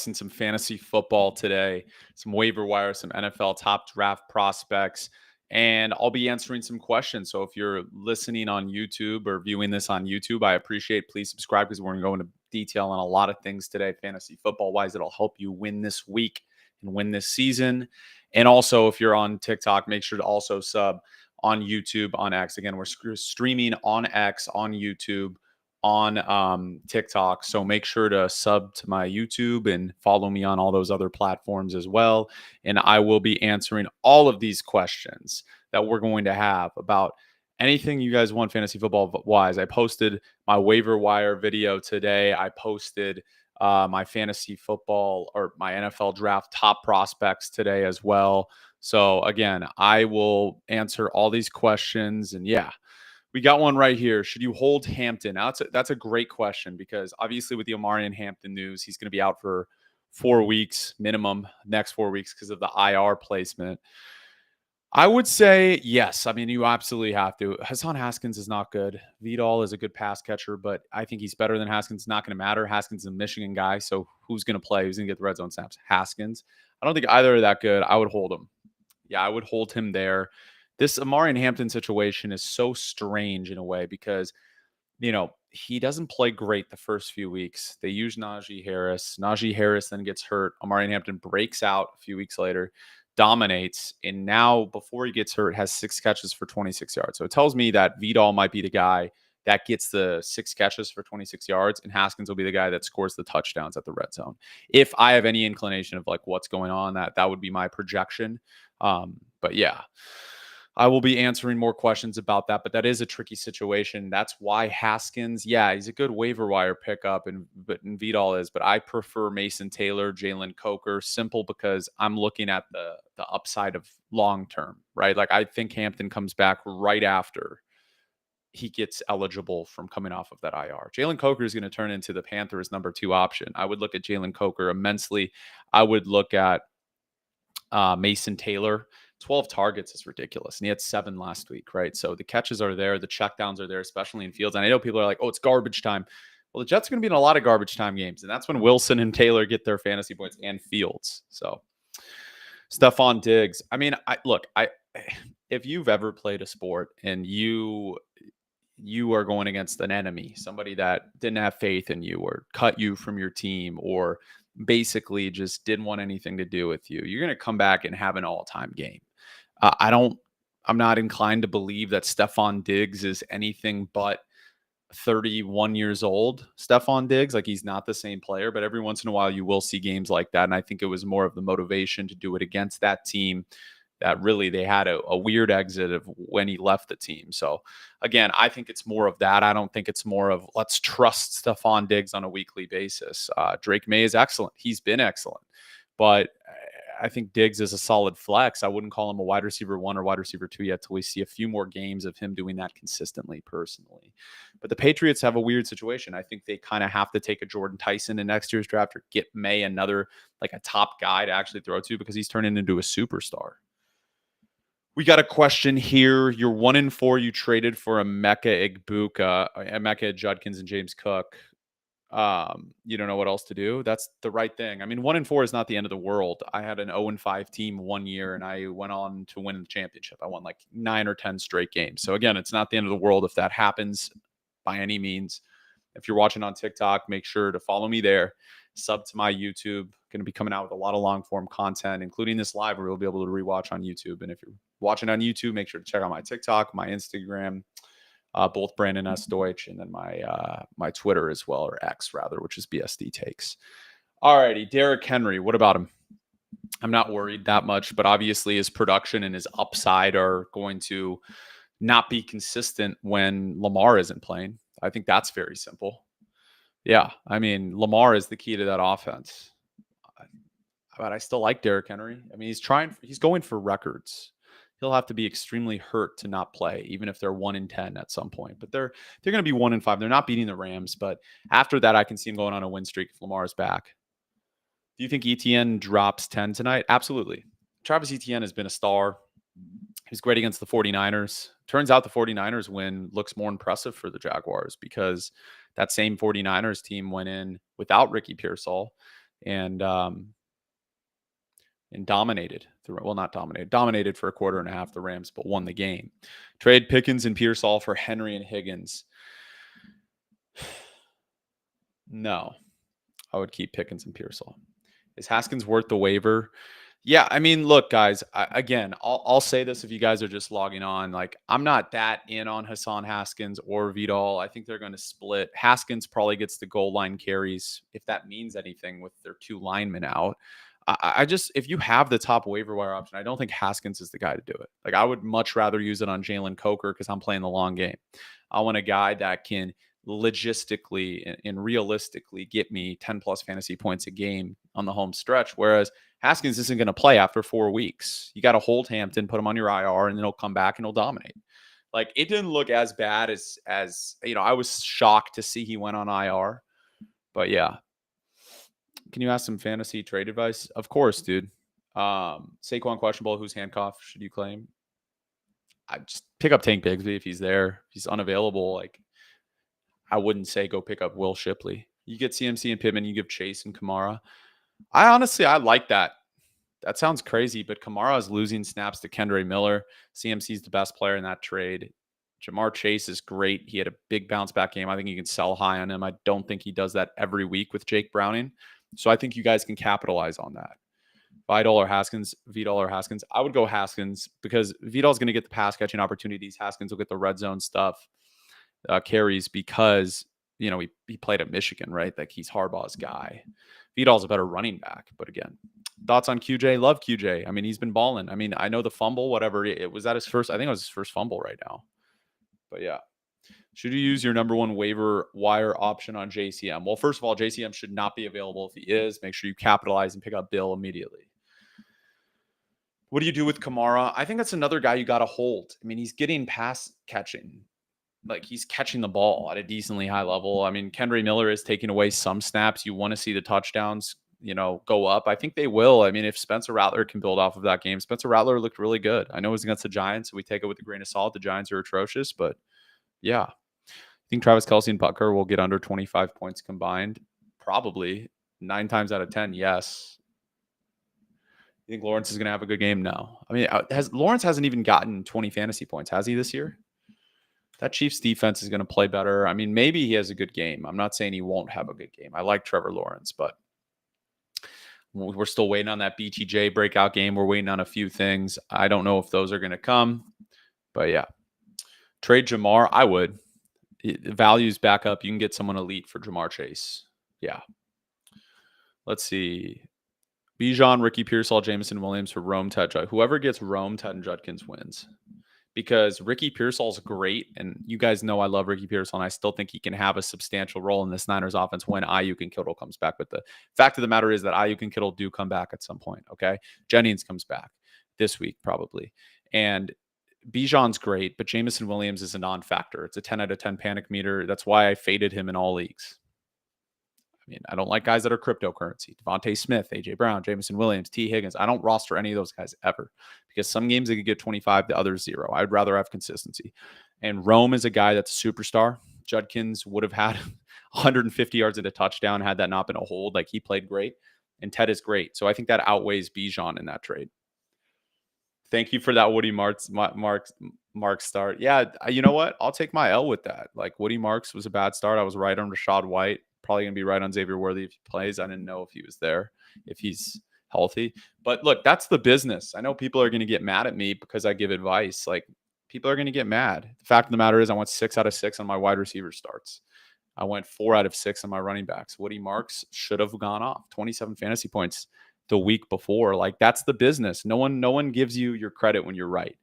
Some fantasy football today, some waiver wire, some NFL top draft prospects, and I'll be answering some questions. So if you're listening on YouTube or viewing this on YouTube, I appreciate. Please subscribe because we're going to go into detail on a lot of things today, fantasy football wise. It'll help you win this week and win this season. And also, if you're on TikTok, make sure to also sub on YouTube, on X. Again, we're streaming on X, on YouTube, on TikTok. So make sure to sub to my YouTube and follow me on all those other platforms as well. And I will be answering all of these questions that we're going to have about anything you guys want fantasy football wise. I posted my waiver wire video today. I posted my fantasy football or my NFL draft top prospects today as well. So again, I will answer all these questions. And yeah, we got one right here. Should you hold Hampton? Now, that's a great question because obviously with the Omarion Hampton news, he's going to be out for 4 weeks minimum, next 4 weeks because of the IR placement. I would say yes. I mean, you absolutely have to. Hassan Haskins is not good. Vidal is a good pass catcher, but I think he's better than Haskins. Not going to matter. Haskins is a Michigan guy, so who's going to play? Who's going to get the red zone snaps? Haskins. I don't think either are that good. I would hold him. Yeah, I would hold him there. This Omarion Hampton situation is so strange in a way because, he doesn't play great the first few weeks. They use Najee Harris. Najee Harris then gets hurt. Omarion Hampton breaks out a few weeks later, dominates, and now before he gets hurt has 6 catches for 26 yards. So it tells me that Vidal might be the guy that gets the 6 catches for 26 yards, and Haskins will be the guy that scores the touchdowns at the red zone. If I have any inclination of like what's going on, that would be my projection. But yeah, I will be answering more questions about that, but that is a tricky situation. That's why Haskins, yeah, he's a good waiver wire pickup, and Vidal is, but I prefer Mason Taylor, Jalen Coker, simple because I'm looking at the upside of long term, right? Like I think Hampton comes back right after he gets eligible from coming off of that IR. Jalen Coker is going to turn into the Panthers' number 2 option. I would look at Jalen Coker immensely. I would look at Mason Taylor. 12 targets is ridiculous. And he had 7 last week, right? So the catches are there. The checkdowns are there, especially in Fields. And I know people are like, oh, it's garbage time. Well, the Jets are going to be in a lot of garbage time games. And that's when Wilson and Taylor get their fantasy points and Fields. So Stephon Diggs. I mean, if you've ever played a sport and you are going against an enemy, somebody that didn't have faith in you or cut you from your team or basically just didn't want anything to do with you, you're going to come back and have an all-time game. I'm not inclined to believe that Stephon Diggs is anything but 31 years old. Stephon Diggs, like he's not the same player, but every once in a while you will see games like that. And I think it was more of the motivation to do it against that team that really they had a weird exit of when he left the team. So again, I think it's more of that. I don't think it's more of let's trust Stephon Diggs on a weekly basis. Drake May is excellent. He's been excellent, but I think Diggs is a solid flex. I wouldn't call him a wide receiver 1 or wide receiver 2 yet till we see a few more games of him doing that consistently personally. But the Patriots have a weird situation. I think they kind of have to take a Jordan Tyson in next year's draft or get May another, like a top guy to actually throw to because he's turning into a superstar. We got a question here. You're 1-4. You traded for Emeka Judkins, and James Cook. You don't know what else to do. That's the right thing. I mean, 1-4 is not the end of the world. I had an 0-5 team 1 year and I went on to win the championship. I won like 9 or 10 straight games. So again, it's not the end of the world if that happens by any means. If you're watching on TikTok, make sure to follow me there. Sub to my YouTube. Going to be coming out with a lot of long form content, including this live where you'll be able to rewatch on YouTube. And if you're watching on YouTube, make sure to check out my TikTok, my Instagram, both Brandon S. Deutsch, and then my Twitter as well, or X rather, which is BSD Takes. Alrighty, Derrick Henry. What about him? I'm not worried that much, but obviously his production and his upside are going to not be consistent when Lamar isn't playing. I think that's very simple. Yeah, I mean, Lamar is the key to that offense. But I still like Derrick Henry. I mean, he's going for records. He'll have to be extremely hurt to not play, even if they're 1-10 at some point. But they're going to be 1-5. They're not beating the Rams, but after that, I can see him going on a win streak if Lamar is back. Do you think ETN drops 10 tonight? Absolutely. Travis Etienne has been a star. He was great against the 49ers. Turns out the 49ers win looks more impressive for the Jaguars because that same 49ers team went in without Ricky Pearsall. and dominated. Not dominated. Dominated for a quarter and a half, the Rams, but won the game. Trade Pickens and Pearsall for Henry and Higgins. No, I would keep Pickens and Pearsall. Is Haskins worth the waiver? Yeah, I mean, look, guys. I'll say this if you guys are just logging on. Like, I'm not that in on Hassan Haskins or Vidal. I think they're going to split. Haskins probably gets the goal line carries if that means anything with their two linemen out. I just, if you have the top waiver wire option, I don't think Haskins is the guy to do it. Like, I would much rather use it on Jalen Coker because I'm playing the long game. I want a guy that can logistically and realistically get me 10 plus fantasy points a game on the home stretch. Whereas Haskins isn't going to play after 4 weeks. You got to hold Hampton, put him on your IR, and then he'll come back and he'll dominate. Like, it didn't look as bad as I was shocked to see he went on IR. But yeah. Can you ask some fantasy trade advice? Of course, dude. Saquon questionable. Whose handcuff should you claim? I just pick up Tank Bigsby if he's there. If he's unavailable, like, I wouldn't say go pick up Will Shipley. You get CMC and Pittman, you give Chase and Kamara. I like that. That sounds crazy, but Kamara is losing snaps to Kendre Miller. CMC is the best player in that trade. Jamar Chase is great. He had a big bounce back game. I think you can sell high on him. I don't think he does that every week with Jake Browning. So I think you guys can capitalize on that. Vidal or Haskins. I would go Haskins because Vidal's going to get the pass catching opportunities. Haskins will get the red zone stuff, carries because, he played at Michigan, right? Like, he's Harbaugh's guy. Vidal's a better running back. But again, thoughts on QJ? Love QJ. I mean, he's been balling. I mean, I know the fumble, whatever. It was at his first, I think it was his first fumble right now. But yeah. Should you use your number one waiver wire option on JCM? Well, first of all, JCM should not be available. If he is, make sure you capitalize and pick up Bill immediately. What do you do with Kamara? I think that's another guy you got to hold. I mean, he's getting pass catching. Like, he's catching the ball at a decently high level. I mean, Kendre Miller is taking away some snaps. You want to see the touchdowns, go up. I think they will. I mean, if Spencer Rattler can build off of that game, Spencer Rattler looked really good. I know it was against the Giants, so we take it with a grain of salt. The Giants are atrocious, but yeah. I think Travis Kelce and Butker will get under 25 points combined. Probably 9 times out of 10. Yes. You think Lawrence is going to have a good game? No. I mean, Lawrence hasn't even gotten 20 fantasy points, has he, this year? That Chiefs defense is going to play better. I mean, maybe he has a good game. I'm not saying he won't have a good game. I like Trevor Lawrence, but we're still waiting on that BTJ breakout game. We're waiting on a few things. I don't know if those are going to come, but yeah. Trade Jamar, I would. Values back up. You can get someone elite for Jamar Chase. Yeah. Let's see. Bijan, Ricky Pearsall, Jameson Williams for Rome, Ted Judkins. Whoever gets Rome, Ted, and Judkins wins. Because Ricky Pearsall's great, and you guys know I love Ricky Pearsall, and I still think he can have a substantial role in this Niners offense when Ayuk and Kittle comes back. But the fact of the matter is that Ayuk and Kittle do come back at some point, okay? Jennings comes back this week probably. And Bijan's great, but Jameson Williams is a non-factor. It's a 10 out of 10 panic meter. That's why I faded him in all leagues. I mean, I don't like guys that are cryptocurrency. Devontae Smith, A.J. Brown, Jameson Williams, T. Higgins. I don't roster any of those guys ever because some games they could get 25, the others 0. I'd rather have consistency. And Rome is a guy that's a superstar. Judkins would have had 150 yards and a touchdown had that not been a hold. Like, he played great. And Ted is great. So I think that outweighs Bijan in that trade. Thank you for that Woody Marks start. Yeah, you know what? I'll take my L with that. Like, Woody Marks was a bad start. I was right on Rashad White. Probably going to be right on Xavier Worthy if he plays. I didn't know if he was there, if he's healthy. But look, that's the business. I know people are going to get mad at me because I give advice. Like, people are going to get mad. The fact of the matter is I went 6 out of 6 on my wide receiver starts. I went 4 out of 6 on my running backs. Woody Marks should have gone off 27 fantasy points the week before. Like, that's the business. No one gives you your credit when you're right.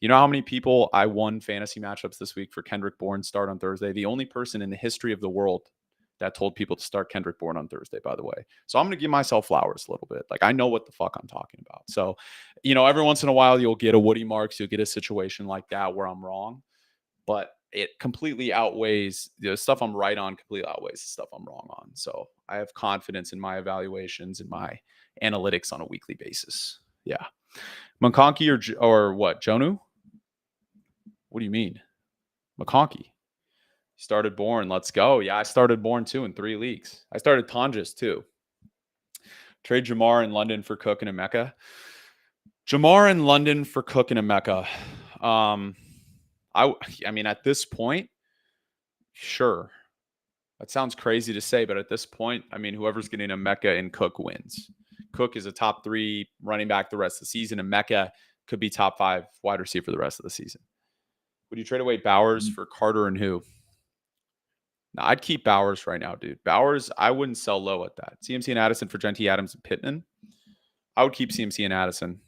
You know how many people I won fantasy matchups this week for Kendrick Bourne start on Thursday? The only person in the history of the world that told people to start Kendrick Bourne on Thursday, by the way. So I'm going to give myself flowers a little bit. Like, I know what the fuck I'm talking about. So, every once in a while you'll get a Woody Marks, you'll get a situation like that where I'm wrong, but it completely outweighs the stuff I'm right on, completely outweighs the stuff I'm wrong on. So I have confidence in my evaluations and my analytics on a weekly basis. Yeah. McConkey or what? Jonu? What do you mean? McConkey. Started Bourne. Let's go. Yeah, I started Bourne too in 3 leagues. I started Tonjes too. Trade Jamar in London for Cook and Emeka. Jamar in London for Cook and Emeka. I mean, at this point, sure. That sounds crazy to say, but at this point, I mean, whoever's getting Emeka and Cook wins. Cook is a top 3 running back the rest of the season, and Emeka could be top 5 wide receiver the rest of the season. Would you trade away Bowers for Carter and who? No, I'd keep Bowers right now, dude. Bowers, I wouldn't sell low at that. CMC and Addison for Genty, Adams, and Pittman. I would keep CMC and Addison.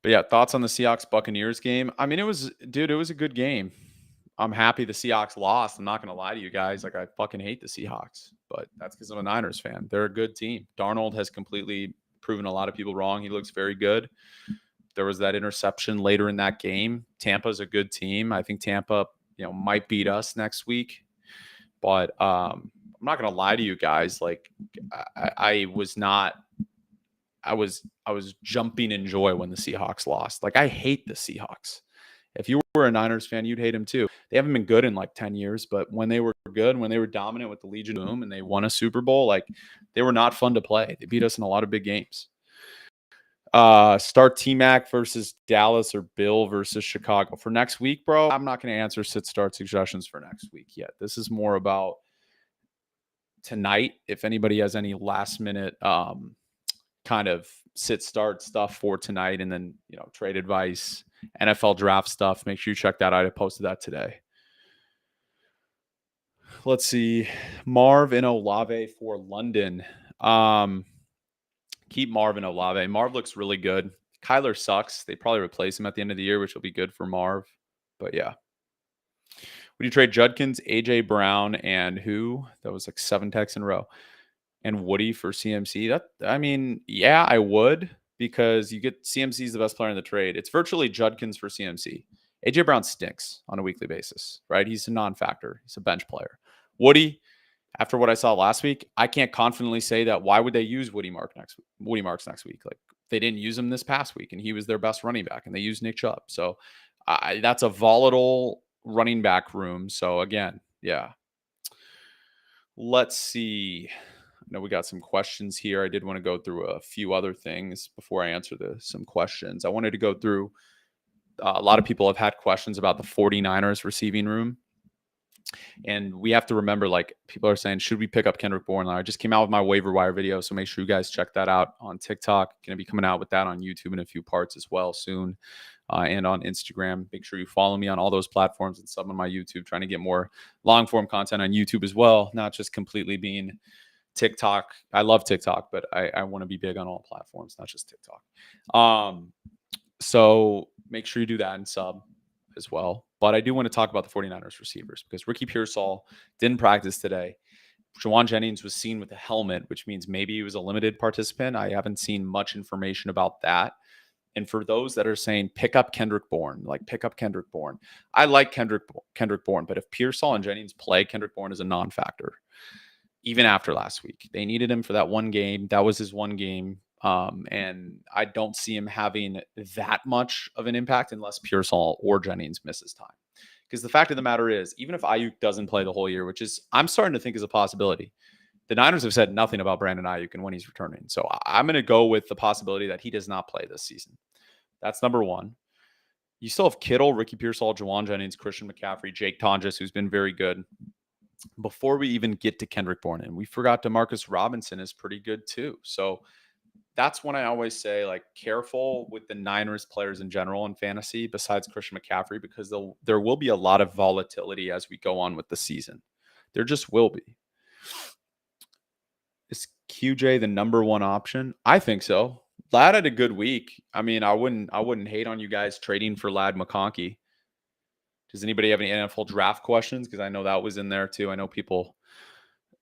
But yeah, thoughts on the Seahawks Buccaneers game? I mean, it was a good game. I'm happy the Seahawks lost. I'm not going to lie to you guys. Like, I fucking hate the Seahawks, but that's because I'm a Niners fan. They're a good team. Darnold has completely proven a lot of people wrong. He looks very good. There was that interception later in that game. Tampa's a good team. I think Tampa, might beat us next week. But I'm not going to lie to you guys. Like, I was jumping in joy when the Seahawks lost. Like, I hate the Seahawks. If you were a Niners fan, you'd hate them too. They haven't been good in like 10 years, but when they were good, when they were dominant with the Legion of Boom and they won a Super Bowl, like, they were not fun to play. They beat us in a lot of big games. Start T-Mac versus Dallas or Bill versus Chicago. For next week, bro, I'm not going to answer sit-start suggestions for next week yet. This is more about tonight. If anybody has any last-minute kind of sit-start stuff for tonight, and then, trade advice, NFL draft stuff, make sure you check that out. I posted that today. Let's see. Marv and Olave for London. Keep Marv and Olave. Marv looks really good. Kyler sucks. They probably replace him at the end of the year, which will be good for Marv. But yeah. Would you trade Judkins, AJ Brown, and who? That was like 7 texts in a row. And Woody for CMC? Yeah, I would, because you get CMC's the best player in the trade. It's virtually Judkins for CMC. AJ Brown stinks on a weekly basis, right? He's a non-factor. He's a bench player. Woody, after what I saw last week, I can't confidently say that. Why would they use Woody Marks next week? Like, they didn't use him this past week, and he was their best running back, and they used Nick Chubb. So that's a volatile running back room. So again, yeah. Let's see. I know we got some questions here. I did want to go through a few other things before I answer some questions. I wanted to go through a lot of people have had questions about the 49ers receiving room. And we have to remember, like, people are saying, should we pick up Kendrick Bourne? I just came out with my waiver wire video, so make sure you guys check that out on TikTok. Going to be coming out with that on YouTube in a few parts as well soon, and on Instagram. Make sure you follow me on all those platforms and sub on my YouTube, trying to get more long-form content on YouTube as well, not just completely being TikTok. I love TikTok, but I want to be big on all platforms, not just TikTok. So make sure you do that and sub as well. But I do want to talk about the 49ers receivers, because Ricky Pearsall didn't practice today. Jawan Jennings was seen with a helmet, which means maybe he was a limited participant. I haven't seen much information about that. And for those that are saying, pick up Kendrick Bourne, I like Kendrick Bourne, but if Pearsall and Jennings play, Kendrick Bourne is a non-factor. Even after last week, they needed him for that one game. That was his one game. And I don't see him having that much of an impact unless Pearsall or Jennings misses time. Because the fact of the matter is, even if Ayuk doesn't play the whole year, which is, I'm starting to think is a possibility, the Niners have said nothing about Brandon Ayuk and when he's returning. So I'm going to go with the possibility that he does not play this season. That's number one. You still have Kittle, Ricky Pearsall, Jawan Jennings, Christian McCaffrey, Jake Tonjes, who's been very good. Before we even get to Kendrick Bourne, and we forgot DeMarcus Robinson is pretty good too. So that's when I always say, like, careful with the Niners players in general in fantasy, besides Christian McCaffrey, because there will be a lot of volatility as we go on with the season. There just will be. Is QJ the number one option? I think so. Ladd had a good week. I mean, I wouldn't hate on you guys trading for Ladd McConkey. Does anybody have any NFL draft questions? Because I know that was in there too. I know people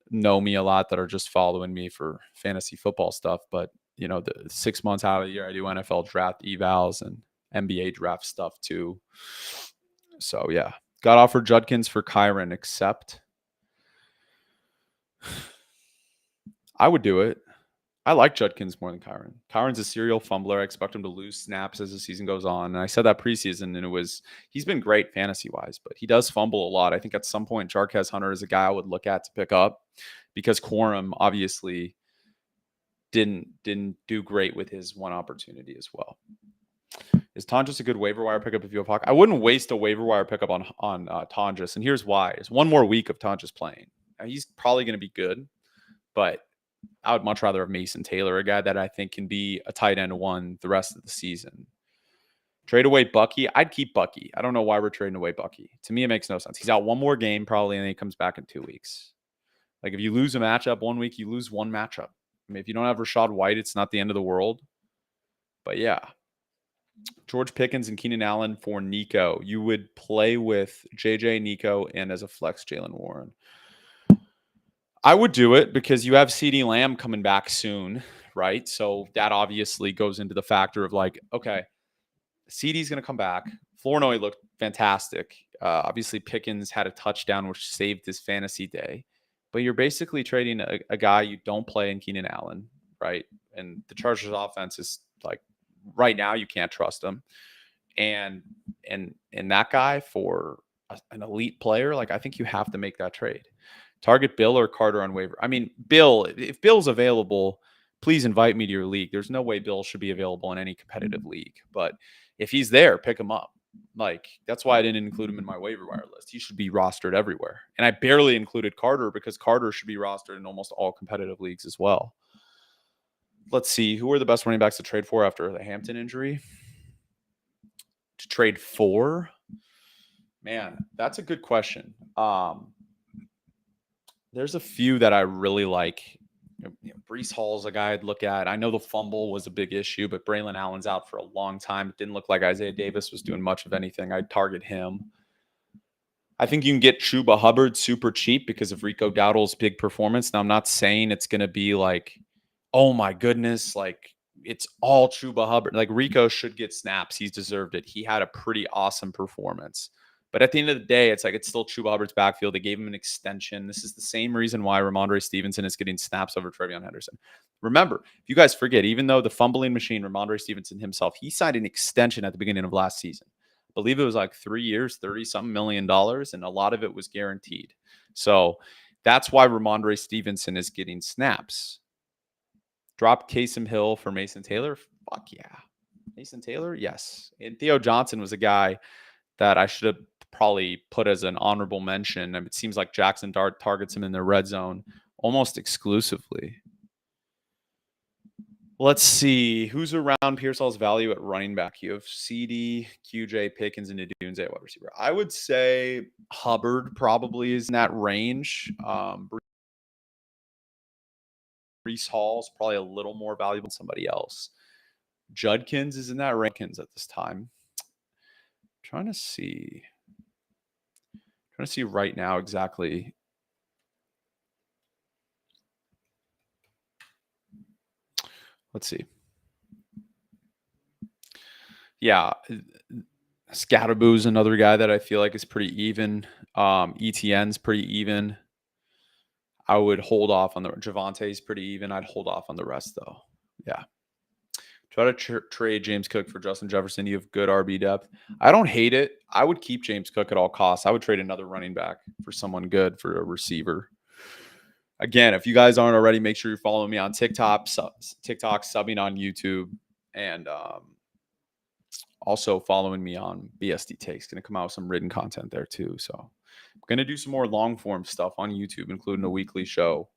know me a lot that are just following me for fantasy football stuff, but the 6 months out of the year, I do NFL draft evals and NBA draft stuff too. So yeah, got offered Judkins for Kyron, except I would do it. I like Judkins more than Kyron. Kyron's a serial fumbler. I expect him to lose snaps as the season goes on. And I said that preseason, and he's been great fantasy wise, but he does fumble a lot. I think at some point, Jarquez Hunter is a guy I would look at to pick up because Quorum obviously didn't do great with his one opportunity as well. Is Tonjes a good waiver wire pickup if you have Hawk? I wouldn't waste a waiver wire pickup on Tonjes, and here's why: is one more week of Tonjes playing. Now, he's probably going to be good, but I would much rather have Mason Taylor, a guy that I think can be a tight end one the rest of the season. Trade away Bucky. I'd keep Bucky. I don't know why we're trading away Bucky. To me, it makes no sense. He's out one more game probably, and then he comes back in 2 weeks. Like if you lose a matchup 1 week, you lose one matchup. I mean, if you don't have Rashad White, it's not the end of the world. But yeah. George Pickens and Keenan Allen for Nico. You would play with JJ, Nico, and as a flex, Jalen Warren. I would do it because you have CeeDee Lamb coming back soon, right? So that obviously goes into the factor of like, okay, CeeDee's going to come back. Flournoy looked fantastic. Obviously, Pickens had a touchdown, which saved his fantasy day. But you're basically trading a guy you don't play in Keenan Allen, right? And the Chargers offense is like, right now, you can't trust him. And that guy for an elite player, like I think you have to make that trade. Target Bill or Carter on waiver. I mean, Bill, if Bill's available, please invite me to your league. There's no way Bill should be available in any competitive league. But if he's there, pick him up. Like, that's why I didn't include him in my waiver wire list. He should be rostered everywhere. And I barely included Carter because Carter should be rostered in almost all competitive leagues as well. Let's see. Who are the best running backs to trade for after the Hampton injury? To trade for? Man, that's a good question. There's a few that I really like. Breece Hall's a guy I'd look at. I know the fumble was a big issue, but Braylon Allen's out for a long time. It didn't look like Isaiah Davis was doing much of anything. I'd target him. I think you can get Chuba Hubbard super cheap because of Rico Dowdle's big performance. Now, I'm not saying it's going to be like, oh my goodness, like it's all Chuba Hubbard. Like Rico should get snaps. He's deserved it. He had a pretty awesome performance. But at the end of the day, it's like it's still Chuba Hubbard's backfield. They gave him an extension. This is the same reason why Ramondre Stevenson is getting snaps over Trevion Henderson. Remember, if you guys forget, even though the fumbling machine, Ramondre Stevenson himself, he signed an extension at the beginning of last season. I believe it was like 3 years, $30-something million, and a lot of it was guaranteed. So that's why Ramondre Stevenson is getting snaps. Drop Taysom Hill for Mason Taylor? Fuck yeah. Mason Taylor? Yes. And Theo Johnson was a guy that I should have probably put as an honorable mention. I mean, it seems like Jackson Dart targets him in the red zone almost exclusively. Let's see. Who's around Pearsall's value at running back? You have CD, QJ, Pickens, and Nadunze at wide receiver. I would say Hubbard probably is in that range. Breece Hall is probably a little more valuable than somebody else. Judkins is in that rankings at this time. Trying to see right now exactly. Let's see. Yeah, Scatterboo's another guy that I feel like is pretty even. ETN's pretty even. I would hold off on the Javante's pretty even. I'd hold off on the rest though. Yeah. Try to trade James Cook for Justin Jefferson. You have good RB depth. I don't hate it. I would keep James Cook at all costs. I would trade another running back for someone good for a receiver. Again, if you guys aren't already, make sure you're following me on TikTok, subbing on YouTube, and also following me on BSD Takes. Going to come out with some written content there too. So I'm going to do some more long form stuff on YouTube, including a weekly show,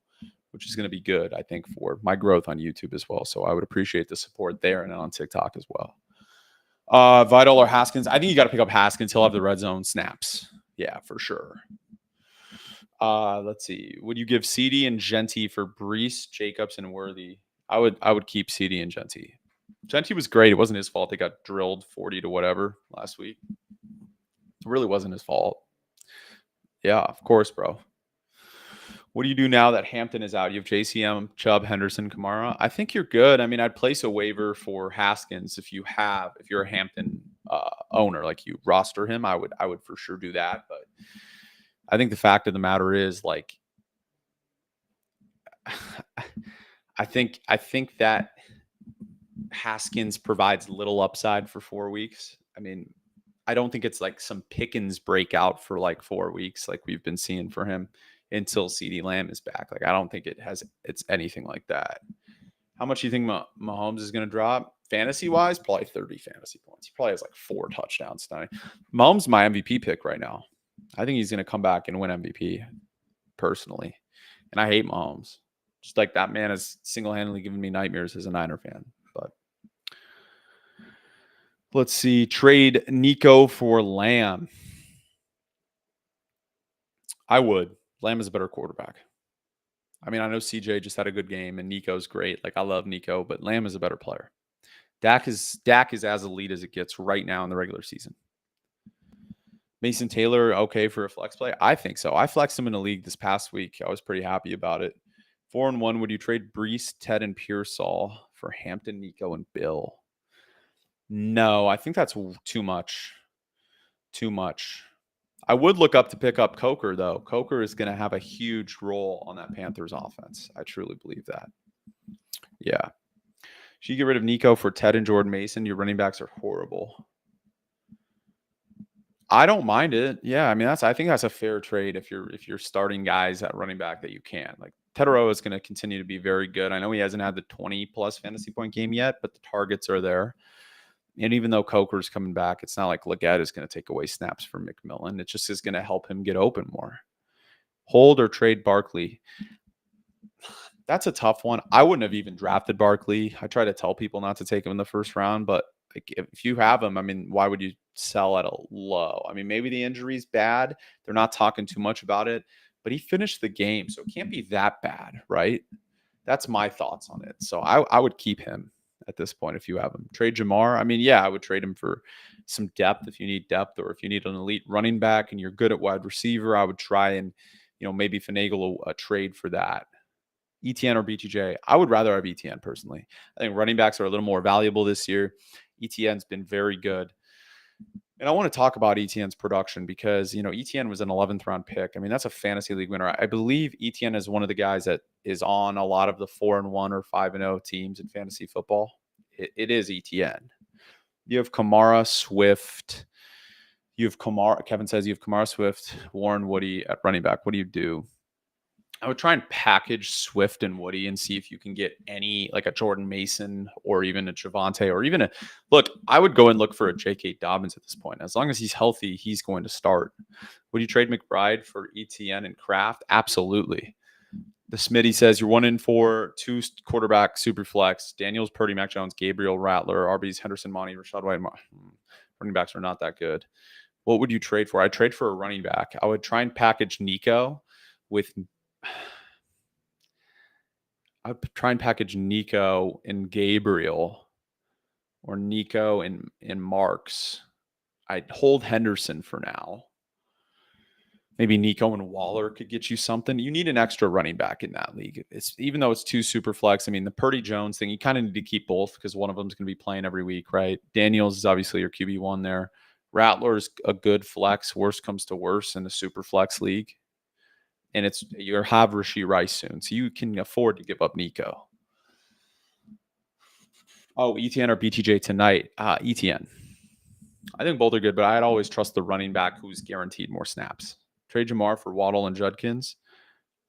which is going to be good, I think, for my growth on YouTube as well. So I would appreciate the support there and on TikTok as well. Vidal or Haskins? I think you got to pick up Haskins. He'll have the red zone snaps. Yeah, for sure. Let's see. Would you give CD and Genty for Breece, Jacobs, and Worthy? I would keep CD and Genty. Genty was great. It wasn't his fault. They got drilled 40 to whatever last week. It really wasn't his fault. Yeah, of course, bro. What do you do now that Hampton is out? You have JCM, Chubb, Henderson, Kamara. I think you're good. I mean, I'd place a waiver for Haskins if you're a Hampton owner, like you roster him. I would for sure do that. But I think the fact of the matter is, like, I think that Haskins provides little upside for 4 weeks. I mean, I don't think it's like some Pickens breakout for like 4 weeks like we've been seeing for him until CeeDee Lamb is back. Like I don't think it's anything like that. How much do you think Mahomes is going to drop? Fantasy wise, probably 30 fantasy points. He probably has like 4 touchdowns tonight. Mahomes my MVP pick right now. I think he's going to come back and win MVP personally. And I hate Mahomes. Just like that man has single-handedly given me nightmares as a Niner fan. But let's see. Trade Nico for Lamb. I would. Lamb is a better quarterback. I mean, I know CJ just had a good game and Nico's great. Like I love Nico, but Lamb is a better player. Dak is as elite as it gets right now in the regular season. Mason Taylor, okay for a flex play? I think so. I flexed him in the league this past week. I was pretty happy about it. 4-1. Would you trade Brees, Ted, and Pearsall for Hampton, Nico, and Bill? No, I think that's too much. Too much. I would look up to pick up Coker, though. Coker is going to have a huge role on that Panthers offense. I truly believe that. Yeah. Should you get rid of Nico for Ted and Jordan Mason? Your running backs are horrible. I don't mind it. Yeah, I mean I think that's a fair trade if you're starting guys at running back that you can. Like Tedero is going to continue to be very good. I know he hasn't had the 20 plus fantasy point game yet, but the targets are there. And even though Coker's coming back, it's not like Leggett is going to take away snaps from McMillan. It just is going to help him get open more. Hold or trade Barkley. That's a tough one. I wouldn't have even drafted Barkley. I try to tell people not to take him in the first round, but like if you have him, I mean, why would you sell at a low? I mean, maybe the injury's bad. They're not talking too much about it, but he finished the game, so it can't be that bad, right? That's my thoughts on it. So I would keep him at this point if you have him. Trade Jamar. I mean, yeah, I would trade him for some depth if you need depth, or if you need an elite running back and you're good at wide receiver, I would try and, maybe finagle a trade for that. ETN or BTJ. I would rather have ETN personally. I think running backs are a little more valuable this year. ETN's been very good. And I want to talk about ETN's production because, ETN was an 11th round pick. I mean, that's a fantasy league winner. I believe ETN is one of the guys that is on a lot of the 4-1 or 5-0 teams in fantasy football. It is ETN. You have Kamara, Swift. Kevin says you have Kamara, Swift, Warren, Woody at running back. What do you do? I would try and package Swift and Woody and see if you can get any, like a Jordan Mason or even a Javonte or even I would go and look for a J.K. Dobbins at this point. As long as he's healthy, he's going to start. Would you trade McBride for ETN and Kraft? Absolutely. The Smitty says you're 1-4, 2 quarterback super flex. Daniels, Purdy, Mac Jones, Gabriel, Rattler, RBs, Henderson, Monty, Rashad White. Running backs are not that good. What would you trade for? I'd trade for a running back. I would try and package Nico with I'd try and package Nico and Gabriel or Nico and Marks. I'd hold Henderson for now. Maybe Nico and Waller could get you something. You need an extra running back in that league. Even though it's 2 super flex. I mean, the Purdy Jones thing, you kind of need to keep both because one of them is going to be playing every week, right? Daniels is obviously your QB1 there. Rattler's a good flex. Worst comes to worst in the super flex league. And you'll have Rashee Rice soon. So you can afford to give up Nico. Oh, ETN or BTJ tonight? ETN. I think both are good, but I'd always trust the running back who's guaranteed more snaps. Trade Jamar for Waddle and Judkins.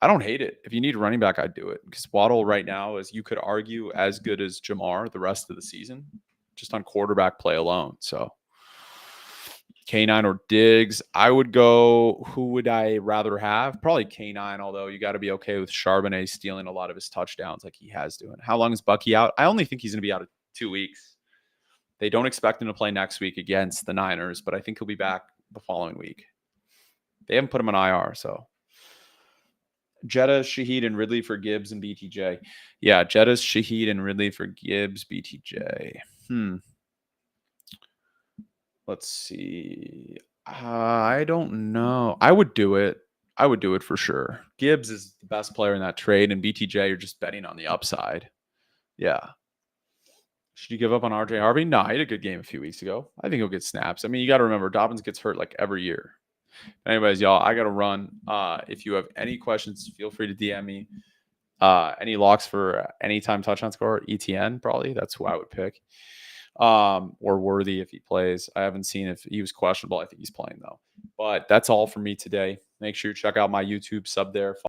I don't hate it. If you need a running back, I'd do it. Because Waddle right now is, you could argue, as good as Jamar the rest of the season, just on quarterback play alone. So K9 or Diggs. I would go, who would I rather have? Probably K9, although you got to be okay with Charbonnet stealing a lot of his touchdowns like he has doing. How long is Bucky out? I only think he's going to be out of 2 weeks. They don't expect him to play next week against the Niners, but I think he'll be back the following week. They haven't put him on IR, so. Jetta, Shaheed, and Ridley for Gibbs and BTJ. Yeah, Jetta, Shaheed, and Ridley for Gibbs, BTJ. Let's see. I don't know. I would do it. I would do it for sure. Gibbs is the best player in that trade, and BTJ, you're just betting on the upside. Yeah. Should you give up on RJ Harvey? No, he had a good game a few weeks ago. I think he'll get snaps. I mean, you got to remember, Dobbins gets hurt like every year. Anyways, y'all, I got to run. If you have any questions, feel free to DM me. Any locks for anytime touchdown score? ETN probably. That's who I would pick. Or Worthy if he plays. I haven't seen if he was questionable. I think he's playing though. But that's all for me today. Make sure you check out my YouTube, sub there.